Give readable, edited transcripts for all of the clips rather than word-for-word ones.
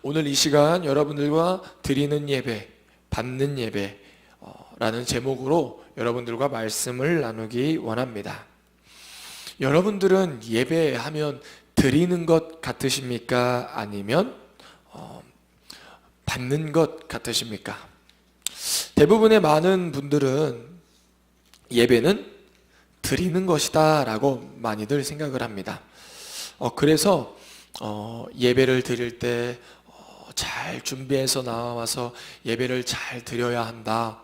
오늘 이 시간 여러분들과 드리는 예배, 받는 예배 라는 제목으로 여러분들과 말씀을 나누기 원합니다. 여러분들은 예배하면 드리는 것 같으십니까? 아니면 받는 것 같으십니까? 대부분의 많은 분들은 예배는 드리는 것이다 라고 많이들 생각을 합니다. 그래서 예배를 드릴 때 잘 준비해서 나와서 예배를 잘 드려야 한다.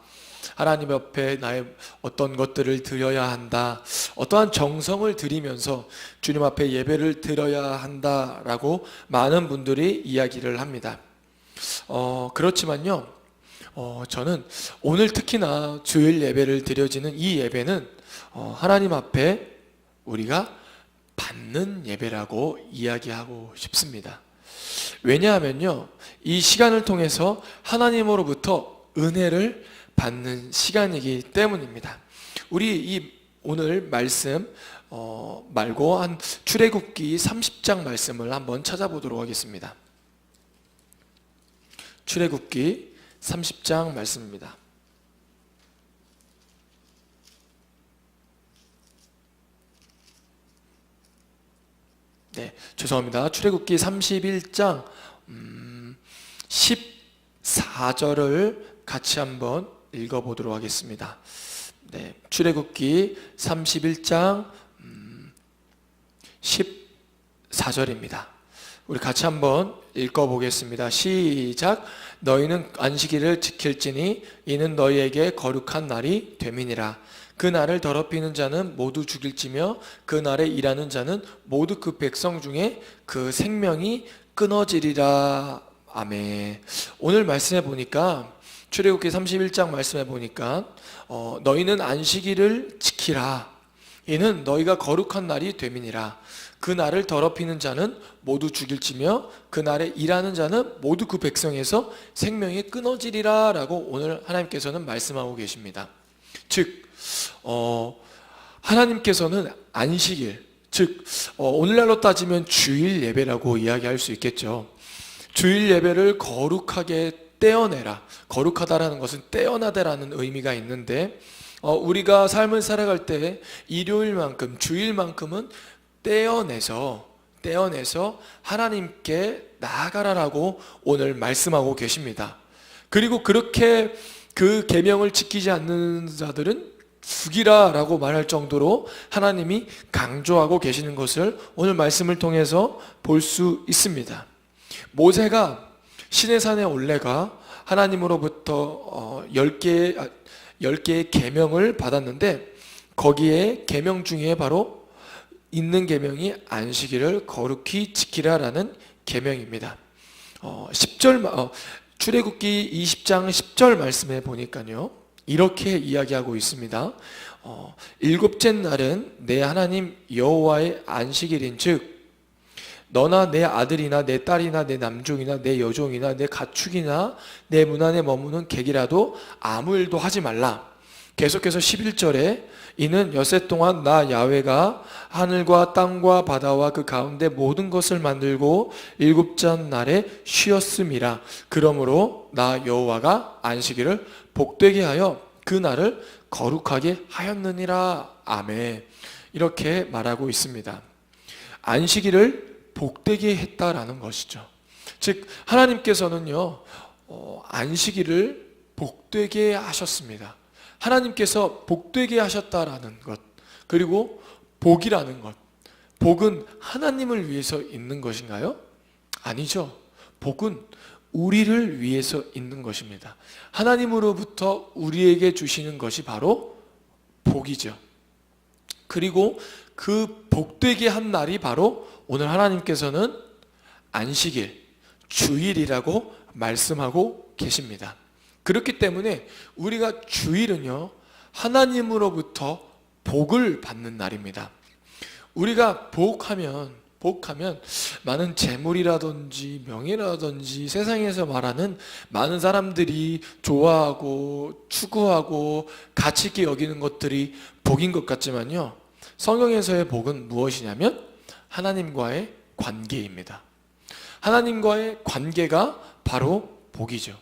하나님 옆에 나의 어떤 것들을 드려야 한다. 어떠한 정성을 들이면서 주님 앞에 예배를 드려야 한다라고 많은 분들이 이야기를 합니다. 그렇지만요, 저는 오늘 특히나 주일 예배를 드려지는 이 예배는 하나님 앞에 우리가 받는 예배라고 이야기하고 싶습니다. 왜냐하면요, 이 시간을 통해서 하나님으로부터 은혜를 받는 시간이기 때문입니다. 우리 오늘 말씀 말고 한 출애굽기 30장 말씀을 한번 찾아보도록 하겠습니다. 출애굽기 30장 말씀입니다. 네, 죄송합니다. 출애굽기 31장 14절을 같이 한번 읽어보도록 하겠습니다. 네, 출애굽기 31장 14절입니다. 우리 같이 한번 읽어보겠습니다. 시작. 너희는 안식일을 지킬지니 이는 너희에게 거룩한 날이 됨이니라. 그 날을 더럽히는 자는 모두 죽일지며 그 날에 일하는 자는 모두 그 백성 중에 그 생명이 끊어지리라. 아멘. 오늘 말씀해 보니까 출애굽기 31장 말씀해 보니까 너희는 안식일을 지키라. 이는 너희가 거룩한 날이 됨이니라. 그 날을 더럽히는 자는 모두 죽일지며 그 날에 일하는 자는 모두 그 백성에서 생명이 끊어지리라 라고 오늘 하나님께서는 말씀하고 계십니다. 즉 하나님께서는 안식일, 즉 오늘날로 따지면 주일 예배라고 이야기할 수 있겠죠. 주일 예배를 거룩하게 떼어내라. 거룩하다라는 것은 떼어나다라는 의미가 있는데 우리가 삶을 살아갈 때 일요일만큼, 주일만큼은 떼어내서 하나님께 나아가라라고 오늘 말씀하고 계십니다. 그리고 그렇게 그 계명을 지키지 않는 자들은 죽이라라고 말할 정도로 하나님이 강조하고 계시는 것을 오늘 말씀을 통해서 볼 수 있습니다. 모세가 시내산에 올라가 하나님으로부터 10개의 계명을 받았는데 거기에 계명 중에 바로 있는 계명이 안식일을 거룩히 지키라라는 계명입니다. 10절 출애굽기 20장 10절 말씀에 보니까요, 이렇게 이야기하고 있습니다. 일곱째 날은 내 하나님 여호와의 안식일인즉 너나 내 아들이나 내 딸이나 내 남종이나 내 여종이나 내 가축이나 내 문 안에 머무는 객이라도 아무 일도 하지 말라. 계속해서 11절에 이는 엿새 동안 나 야훼가 하늘과 땅과 바다와 그 가운데 모든 것을 만들고 일곱째 날에 쉬었음이라. 그러므로 나 여호와가 안식일을 복되게 하여 그 날을 거룩하게 하였느니라. 아멘. 이렇게 말하고 있습니다. 안식일을 복되게 했다라는 것이죠. 즉 하나님께서는요, 안식일을 복되게 하셨습니다. 하나님께서 복되게 하셨다라는 것, 그리고 복이라는 것, 복은 하나님을 위해서 있는 것인가요? 아니죠. 복은 우리를 위해서 있는 것입니다. 하나님으로부터 우리에게 주시는 것이 바로 복이죠. 그리고 그 복되게 한 날이 바로 오늘 하나님께서는 안식일, 주일이라고 말씀하고 계십니다. 그렇기 때문에 우리가 주일은요, 하나님으로부터 복을 받는 날입니다. 우리가 복하면 많은 재물이라든지 명예라든지 세상에서 말하는 많은 사람들이 좋아하고 추구하고 가치 있게 여기는 것들이 복인 것 같지만요, 성경에서의 복은 무엇이냐면 하나님과의 관계입니다. 하나님과의 관계가 바로 복이죠.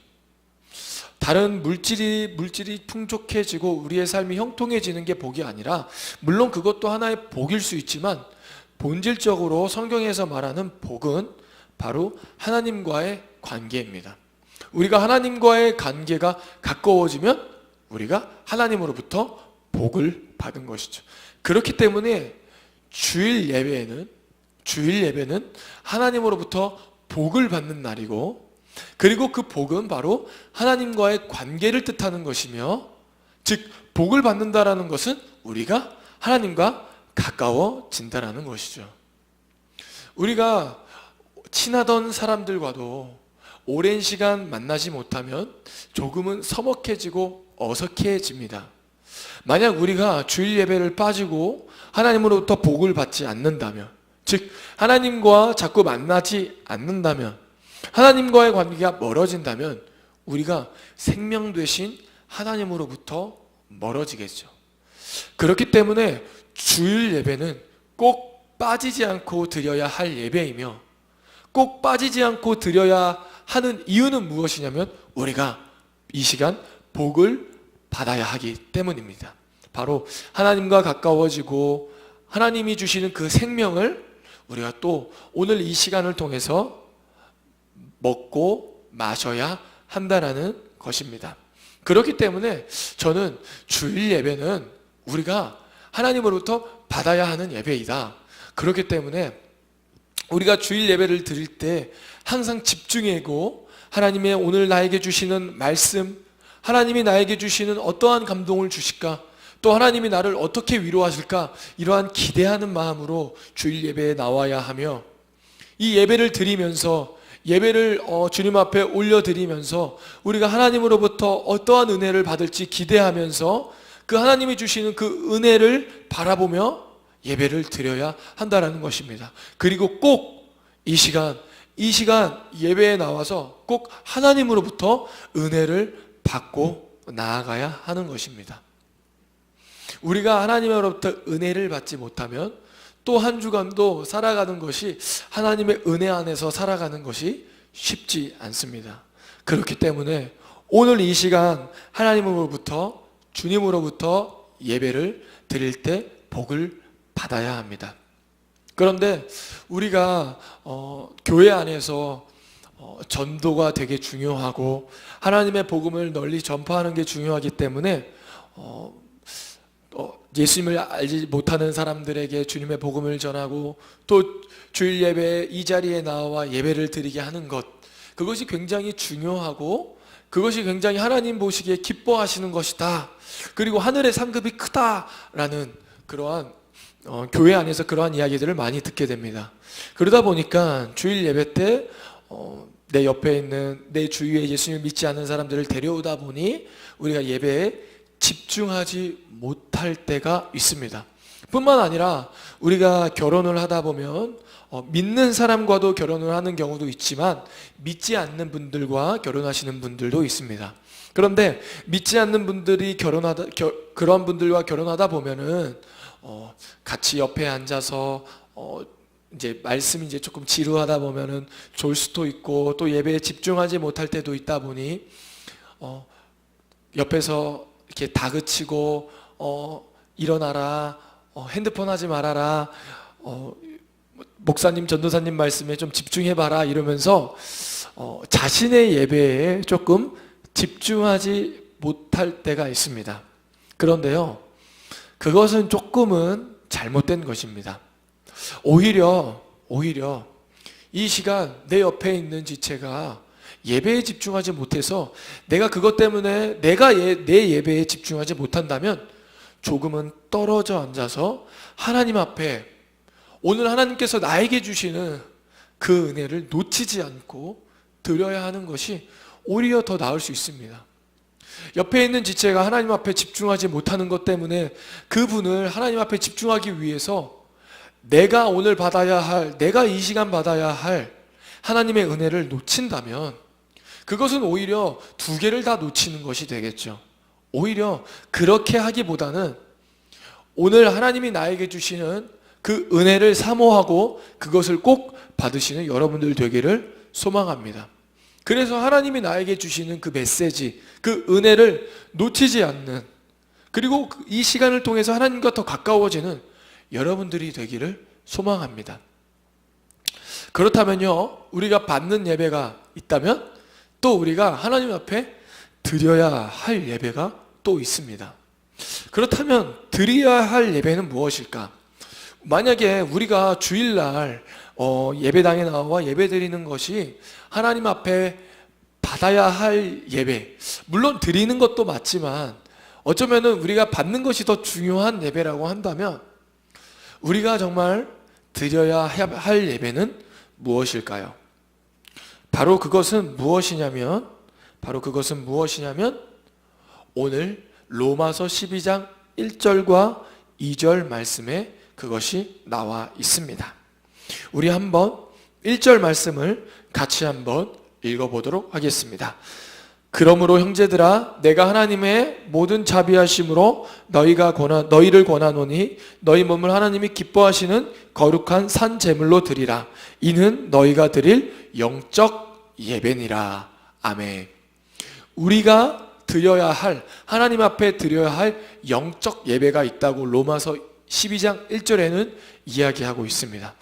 다른 물질이 풍족해지고 우리의 삶이 형통해지는 게 복이 아니라, 물론 그것도 하나의 복일 수 있지만 본질적으로 성경에서 말하는 복은 바로 하나님과의 관계입니다. 우리가 하나님과의 관계가 가까워지면 우리가 하나님으로부터 복을 받은 것이죠. 그렇기 때문에 주일 예배는 하나님으로부터 복을 받는 날이고, 그리고 그 복은 바로 하나님과의 관계를 뜻하는 것이며, 즉 복을 받는다라는 것은 우리가 하나님과 가까워진다라는 것이죠. 우리가 친하던 사람들과도 오랜 시간 만나지 못하면 조금은 서먹해지고 어색해집니다. 만약 우리가 주일 예배를 빠지고 하나님으로부터 복을 받지 않는다면, 즉 하나님과 자꾸 만나지 않는다면, 하나님과의 관계가 멀어진다면 우리가 생명 되신 하나님으로부터 멀어지겠죠. 그렇기 때문에 주일 예배는 꼭 빠지지 않고 드려야 할 예배이며, 꼭 빠지지 않고 드려야 하는 이유는 무엇이냐면 우리가 이 시간 복을 받아야 하기 때문입니다. 바로 하나님과 가까워지고 하나님이 주시는 그 생명을 우리가 또 오늘 이 시간을 통해서 먹고 마셔야 한다라는 것입니다. 그렇기 때문에 저는 주일 예배는 우리가 하나님으로부터 받아야 하는 예배이다. 그렇기 때문에 우리가 주일 예배를 드릴 때 항상 집중하고 하나님의 오늘 나에게 주시는 말씀, 하나님이 나에게 주시는 어떠한 감동을 주실까, 또 하나님이 나를 어떻게 위로하실까, 이러한 기대하는 마음으로 주일 예배에 나와야 하며, 이 예배를 드리면서 예배를 주님 앞에 올려드리면서 우리가 하나님으로부터 어떠한 은혜를 받을지 기대하면서 그 하나님이 주시는 그 은혜를 바라보며 예배를 드려야 한다라는 것입니다. 그리고 꼭 이 시간 예배에 나와서 꼭 하나님으로부터 은혜를 받고 나아가야 하는 것입니다. 우리가 하나님으로부터 은혜를 받지 못하면 또 한 주간도 살아가는 것이, 하나님의 은혜 안에서 살아가는 것이 쉽지 않습니다. 그렇기 때문에 오늘 이 시간 하나님으로부터, 주님으로부터 예배를 드릴 때 복을 받아야 합니다. 그런데 우리가 교회 안에서 전도가 되게 중요하고 하나님의 복음을 널리 전파하는 게 중요하기 때문에 예수님을 알지 못하는 사람들에게 주님의 복음을 전하고 또 주일 예배에 이 자리에 나와 예배를 드리게 하는 것, 그것이 굉장히 중요하고 그것이 굉장히 하나님 보시기에 기뻐하시는 것이다. 그리고 하늘의 상급이 크다라는 그러한 교회 안에서 그러한 이야기들을 많이 듣게 됩니다. 그러다 보니까 주일 예배 때 내 옆에 있는 내 주위에 예수님을 믿지 않는 사람들을 데려오다 보니 우리가 예배에 집중하지 못할 때가 있습니다. 뿐만 아니라 우리가 결혼을 하다 보면 믿는 사람과도 결혼을 하는 경우도 있지만 믿지 않는 분들과 결혼하시는 분들도 있습니다. 그런데 믿지 않는 분들이 그런 분들과 결혼하다 보면은 같이 옆에 앉아서 이제 말씀이 이제 조금 지루하다 보면은 졸 수도 있고 또 예배에 집중하지 못할 때도 있다 보니 옆에서 이렇게 다그치고 일어나라, 핸드폰 하지 말아라, 목사님 전도사님 말씀에 좀 집중해봐라 이러면서 자신의 예배에 조금 집중하지 못할 때가 있습니다. 그런데요, 그것은 조금은 잘못된 것입니다. 오히려 이 시간 내 옆에 있는 지체가 예배에 집중하지 못해서 내가 그것 때문에 내 예배에 집중하지 못한다면 조금은 떨어져 앉아서 하나님 앞에 오늘 하나님께서 나에게 주시는 그 은혜를 놓치지 않고 드려야 하는 것이 오히려 더 나을 수 있습니다. 옆에 있는 지체가 하나님 앞에 집중하지 못하는 것 때문에 그분을 하나님 앞에 집중하기 위해서 내가 오늘 받아야 할, 내가 이 시간 받아야 할 하나님의 은혜를 놓친다면 그것은 오히려 두 개를 다 놓치는 것이 되겠죠. 오히려 그렇게 하기보다는 오늘 하나님이 나에게 주시는 그 은혜를 사모하고 그것을 꼭 받으시는 여러분들 되기를 소망합니다. 그래서 하나님이 나에게 주시는 그 메시지, 그 은혜를 놓치지 않는, 그리고 이 시간을 통해서 하나님과 더 가까워지는 여러분들이 되기를 소망합니다. 그렇다면요, 우리가 받는 예배가 있다면 또 우리가 하나님 앞에 드려야 할 예배가 또 있습니다. 그렇다면 드려야 할 예배는 무엇일까? 만약에 우리가 주일날 예배당에 나와 예배 드리는 것이 하나님 앞에 받아야 할 예배, 물론 드리는 것도 맞지만 어쩌면은 우리가 받는 것이 더 중요한 예배라고 한다면 우리가 정말 드려야 할 예배는 무엇일까요? 바로 그것은 무엇이냐면 오늘 로마서 12장 1절과 2절 말씀에 그것이 나와 있습니다. 우리 한번 1절 말씀을 같이 한번 읽어보도록 하겠습니다. 그러므로 형제들아, 내가 하나님의 모든 자비하심으로 너희를 권하노니 너희 몸을 하나님이 기뻐하시는 거룩한 산 제물로 드리라. 이는 너희가 드릴 영적 예배니라. 아멘. 우리가 드려야 할, 하나님 앞에 드려야 할 영적 예배가 있다고 로마서 12장 1절에는 이야기하고 있습니다.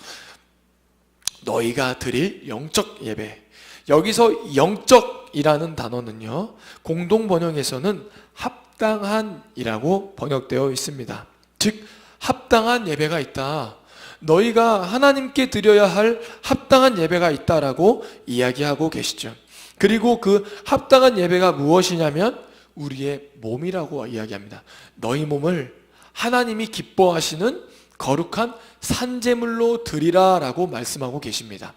너희가 드릴 영적 예배. 여기서 영적이라는 단어는요, 공동 번역에서는 합당한이라고 번역되어 있습니다. 즉 합당한 예배가 있다. 너희가 하나님께 드려야 할 합당한 예배가 있다라고 이야기하고 계시죠. 그리고 그 합당한 예배가 무엇이냐면 우리의 몸이라고 이야기합니다. 너희 몸을 하나님이 기뻐하시는 거룩한 산제물로 드리라 라고 말씀하고 계십니다.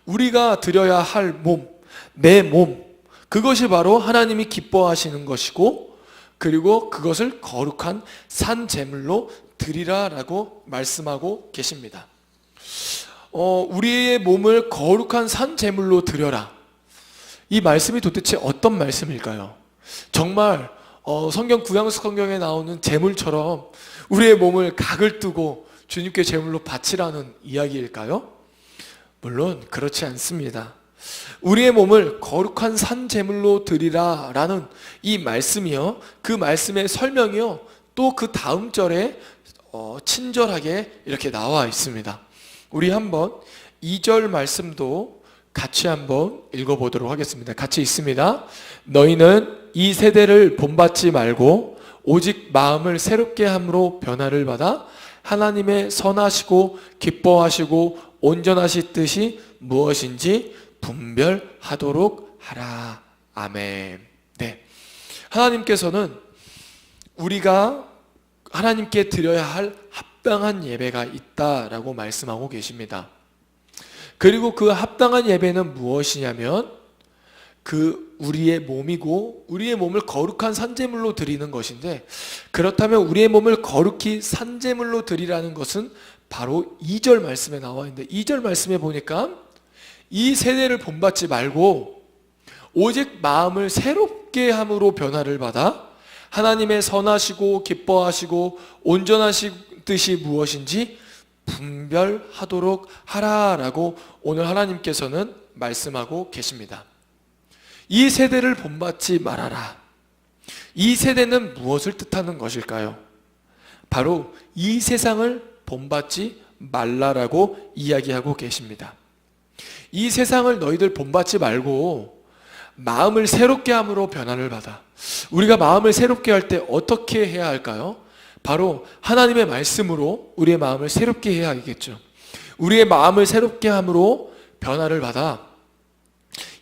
우리가 드려야 할 몸, 내 몸, 그것이 바로 하나님이 기뻐하시는 것이고, 그리고 그것을 거룩한 산제물로 드리라 라고 말씀하고 계십니다. 우리의 몸을 거룩한 산제물로 드려라. 이 말씀이 도대체 어떤 말씀일까요? 정말 성경 구약성 성경에 나오는 제물처럼 우리의 몸을 각을 뜨고 주님께 제물로 바치라는 이야기일까요? 물론 그렇지 않습니다. 우리의 몸을 거룩한 산 제물로 드리라 라는 이 말씀이요, 그 말씀의 설명이요, 또 그 다음 절에 친절하게 이렇게 나와 있습니다. 우리 한번 2절 말씀도 같이 한번 읽어보도록 하겠습니다. 같이 읽습니다. 너희는 이 세대를 본받지 말고 오직 마음을 새롭게 함으로 변화를 받아 하나님의 선하시고 기뻐하시고 온전하신 뜻이 무엇인지 분별하도록 하라. 아멘. 네. 하나님께서는 우리가 하나님께 드려야 할 합당한 예배가 있다라고 말씀하고 계십니다. 그리고 그 합당한 예배는 무엇이냐면 그 우리의 몸이고 우리의 몸을 거룩한 산제물로 드리는 것인데, 그렇다면 우리의 몸을 거룩히 산제물로 드리라는 것은 바로 2절 말씀에 나와 있는데, 2절 말씀에 보니까 이 세대를 본받지 말고 오직 마음을 새롭게 함으로 변화를 받아 하나님의 선하시고 기뻐하시고 온전하신 뜻이 무엇인지 분별하도록 하라라고 오늘 하나님께서는 말씀하고 계십니다. 이 세대를 본받지 말아라. 이 세대는 무엇을 뜻하는 것일까요? 바로 이 세상을 본받지 말라라고 이야기하고 계십니다. 이 세상을 너희들 본받지 말고 마음을 새롭게 함으로 변화를 받아. 우리가 마음을 새롭게 할 때 어떻게 해야 할까요? 바로 하나님의 말씀으로 우리의 마음을 새롭게 해야 하겠죠. 우리의 마음을 새롭게 함으로 변화를 받아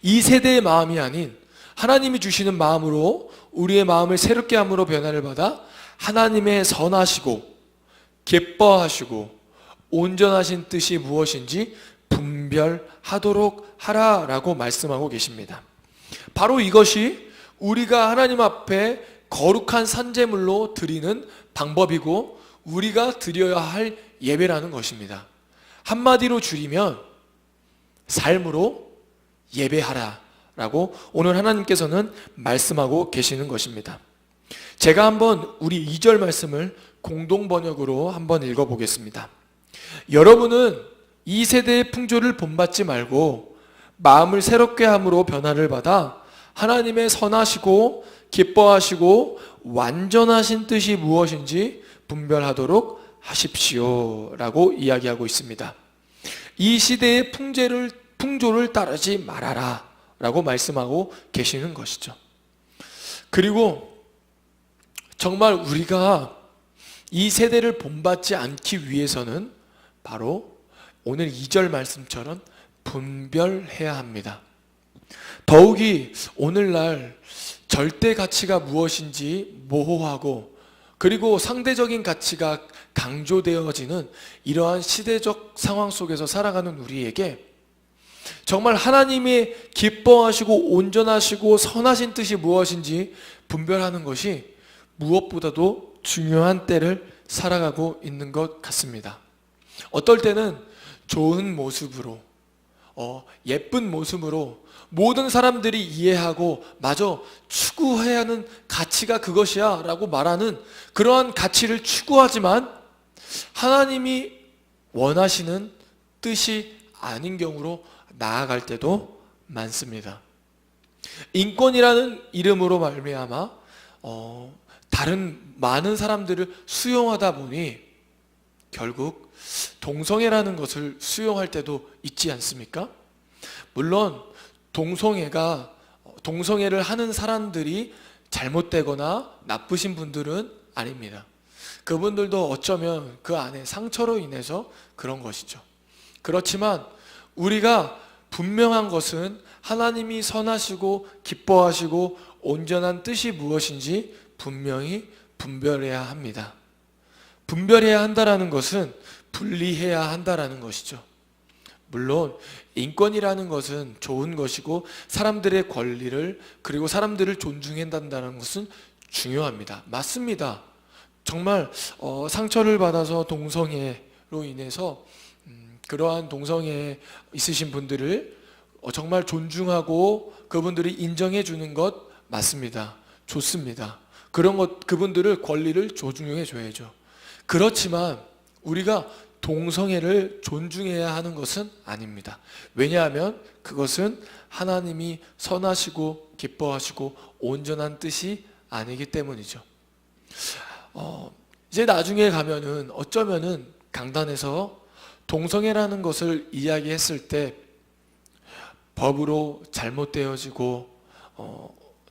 이 세대의 마음이 아닌 하나님이 주시는 마음으로 우리의 마음을 새롭게 함으로 변화를 받아 하나님의 선하시고 기뻐하시고 온전하신 뜻이 무엇인지 분별하도록 하라라고 말씀하고 계십니다. 바로 이것이 우리가 하나님 앞에 거룩한 산제물로 드리는 방법이고 우리가 드려야 할 예배라는 것입니다. 한마디로 줄이면 삶으로 예배하라 라고 오늘 하나님께서는 말씀하고 계시는 것입니다. 제가 한번 우리 2절 말씀을 공동 번역으로 한번 읽어보겠습니다. 여러분은 이 세대의 풍조를 본받지 말고 마음을 새롭게 함으로 변화를 받아 하나님의 선하시고 기뻐하시고 완전하신 뜻이 무엇인지 분별하도록 하십시오 라고 이야기하고 있습니다. 이 시대의 풍조를 따르지 말아라 라고 말씀하고 계시는 것이죠. 그리고 정말 우리가 이 세대를 본받지 않기 위해서는 바로 오늘 2절 말씀처럼 분별해야 합니다. 더욱이 오늘날 절대 가치가 무엇인지 모호하고 그리고 상대적인 가치가 강조되어지는 이러한 시대적 상황 속에서 살아가는 우리에게 정말 하나님이 기뻐하시고 온전하시고 선하신 뜻이 무엇인지 분별하는 것이 무엇보다도 중요한 때를 살아가고 있는 것 같습니다. 어떨 때는 좋은 모습으로 예쁜 모습으로 모든 사람들이 이해하고 마저 추구해야 하는 가치가 그것이야 라고 말하는 그러한 가치를 추구하지만 하나님이 원하시는 뜻이 아닌 경우로 나아갈 때도 많습니다. 인권이라는 이름으로 말미암아 다른 많은 사람들을 수용하다 보니 결국 동성애라는 것을 수용할 때도 있지 않습니까? 물론 동성애를 하는 사람들이 잘못되거나 나쁘신 분들은 아닙니다. 그분들도 어쩌면 그 안에 상처로 인해서 그런 것이죠. 그렇지만 우리가 분명한 것은 하나님이 선하시고 기뻐하시고 온전한 뜻이 무엇인지 분명히 분별해야 합니다. 분별해야 한다라는 것은 분리해야 한다라는 것이죠. 물론 인권이라는 것은 좋은 것이고 사람들의 권리를 그리고 사람들을 존중해야 한다는 것은 중요합니다. 맞습니다. 정말 상처를 받아서 동성애로 인해서 그러한 동성애에 있으신 분들을 정말 존중하고 그분들이 인정해 주는 것 맞습니다. 좋습니다. 그분들을 권리를 존중해 줘야죠. 그렇지만 우리가 동성애를 존중해야 하는 것은 아닙니다. 왜냐하면 그것은 하나님이 선하시고 기뻐하시고 온전한 뜻이 아니기 때문이죠. 이제 나중에 가면은 어쩌면은 강단에서 동성애라는 것을 이야기했을 때 법으로 잘못되어지고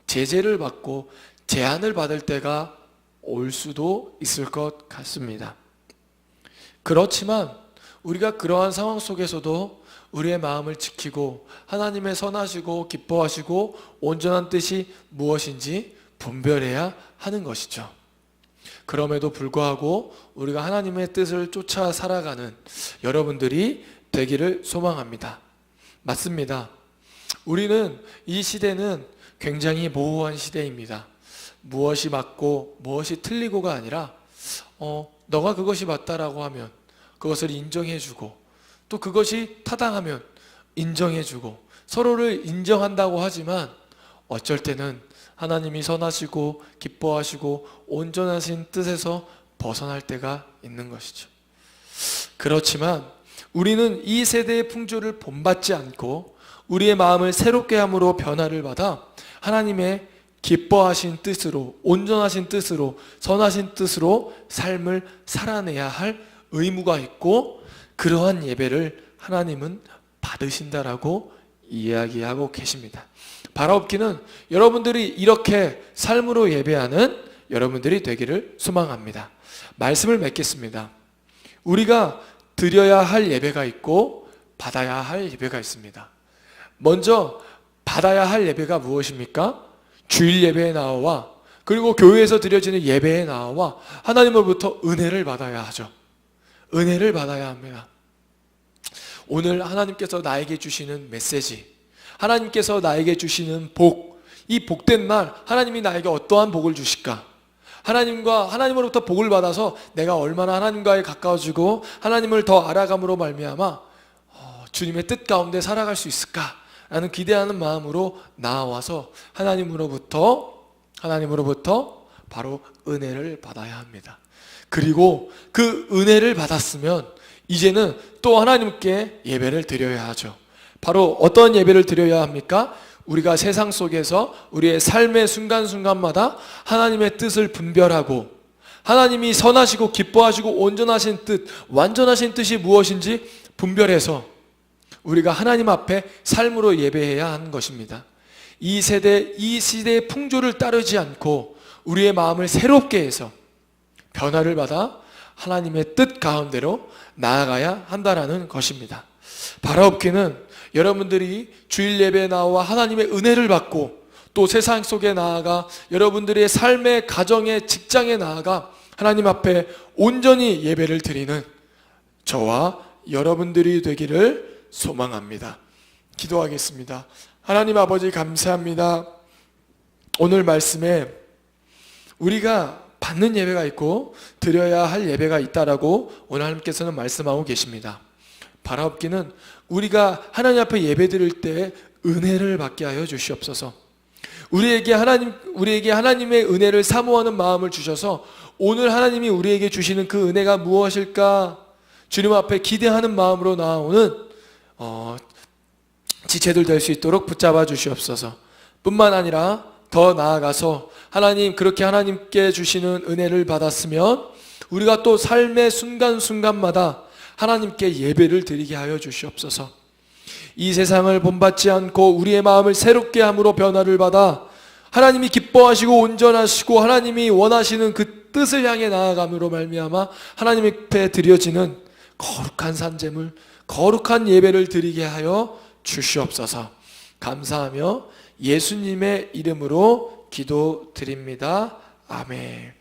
제재를 받고 제한을 받을 때가 올 수도 있을 것 같습니다. 그렇지만 우리가 그러한 상황 속에서도 우리의 마음을 지키고 하나님의 선하시고 기뻐하시고 온전한 뜻이 무엇인지 분별해야 하는 것이죠. 그럼에도 불구하고 우리가 하나님의 뜻을 쫓아 살아가는 여러분들이 되기를 소망합니다. 맞습니다. 우리는 이 시대는 굉장히 모호한 시대입니다. 무엇이 맞고 무엇이 틀리고가 아니라 너가 그것이 맞다라고 하면 그것을 인정해주고 또 그것이 타당하면 인정해주고 서로를 인정한다고 하지만 어쩔 때는 하나님이 선하시고 기뻐하시고 온전하신 뜻에서 벗어날 때가 있는 것이죠. 그렇지만 우리는 이 세대의 풍조를 본받지 않고 우리의 마음을 새롭게 함으로 변화를 받아 하나님의 기뻐하신 뜻으로 온전하신 뜻으로 선하신 뜻으로 삶을 살아내야 할 의무가 있고 그러한 예배를 하나님은 받으신다라고 이야기하고 계십니다. 바라옵기는 여러분들이 이렇게 삶으로 예배하는 여러분들이 되기를 소망합니다. 말씀을 맺겠습니다. 우리가 드려야 할 예배가 있고 받아야 할 예배가 있습니다. 먼저 받아야 할 예배가 무엇입니까? 주일 예배에 나와 그리고 교회에서 드려지는 예배에 나와 하나님으로부터 은혜를 받아야 하죠. 은혜를 받아야 합니다. 오늘 하나님께서 나에게 주시는 메시지, 하나님께서 나에게 주시는 복, 이 복된 날 하나님이 나에게 어떠한 복을 주실까? 하나님으로부터 복을 받아서 내가 얼마나 하나님과에 가까워지고 하나님을 더 알아감으로 말미암아 주님의 뜻 가운데 살아갈 수 있을까라는 기대하는 마음으로 나와서 하나님으로부터 바로 은혜를 받아야 합니다. 그리고 그 은혜를 받았으면 이제는 또 하나님께 예배를 드려야 하죠. 바로 어떤 예배를 드려야 합니까? 우리가 세상 속에서 우리의 삶의 순간순간마다 하나님의 뜻을 분별하고 하나님이 선하시고 기뻐하시고 온전하신 뜻, 완전하신 뜻이 무엇인지 분별해서 우리가 하나님 앞에 삶으로 예배해야 하는 것입니다. 이 시대의 풍조를 따르지 않고 우리의 마음을 새롭게 해서 변화를 받아 하나님의 뜻 가운데로 나아가야 한다라는 것입니다. 바라옵기는 여러분들이 주일 예배에 나와 하나님의 은혜를 받고 또 세상 속에 나아가 여러분들의 삶의 가정의 직장에 나아가 하나님 앞에 온전히 예배를 드리는 저와 여러분들이 되기를 소망합니다. 기도하겠습니다. 하나님 아버지 감사합니다. 오늘 말씀에 우리가 받는 예배가 있고 드려야 할 예배가 있다라고 오늘 하나님께서는 말씀하고 계십니다. 바라옵기는 우리가 하나님 앞에 예배 드릴 때 은혜를 받게 하여 주시옵소서. 우리에게 하나님의 은혜를 사모하는 마음을 주셔서 오늘 하나님이 우리에게 주시는 그 은혜가 무엇일까? 주님 앞에 기대하는 마음으로 나아오는 지체들 될 수 있도록 붙잡아 주시옵소서. 뿐만 아니라 더 나아가서 하나님 그렇게 하나님께 주시는 은혜를 받았으면 우리가 또 삶의 순간순간마다 하나님께 예배를 드리게 하여 주시옵소서. 이 세상을 본받지 않고 우리의 마음을 새롭게 함으로 변화를 받아 하나님이 기뻐하시고 온전하시고 하나님이 원하시는 그 뜻을 향해 나아감으로 말미암아 하나님 앞에 드려지는 거룩한 산제물, 거룩한 예배를 드리게 하여 주시옵소서. 감사하며 예수님의 이름으로 기도드립니다. 아멘.